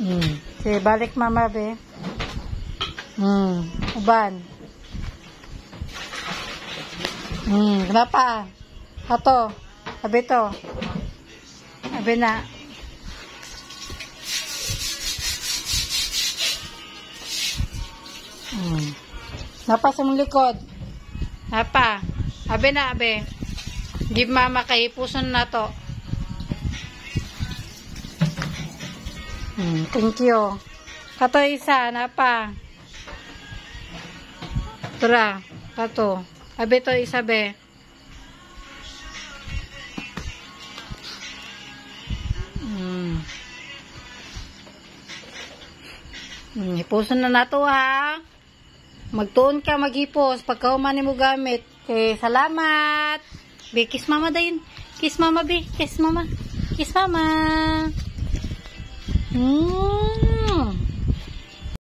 Sige, balik mama, be. Uban. Kenapa? Ato. Sabi to. Sabi na. Napa sa mong likod. Napa. Sabi na, abe. Give mama kay puson na to. Thank you. Kato isa, napa. Tura, kato. Abe to isa, be. Ipuson na nato, ha. Magtuon ka, maghipos. Pagkahuman mo gamit. Okay, salamat. Be, kiss mama dayon. Kiss mama, be. Kiss mama. Kiss mama.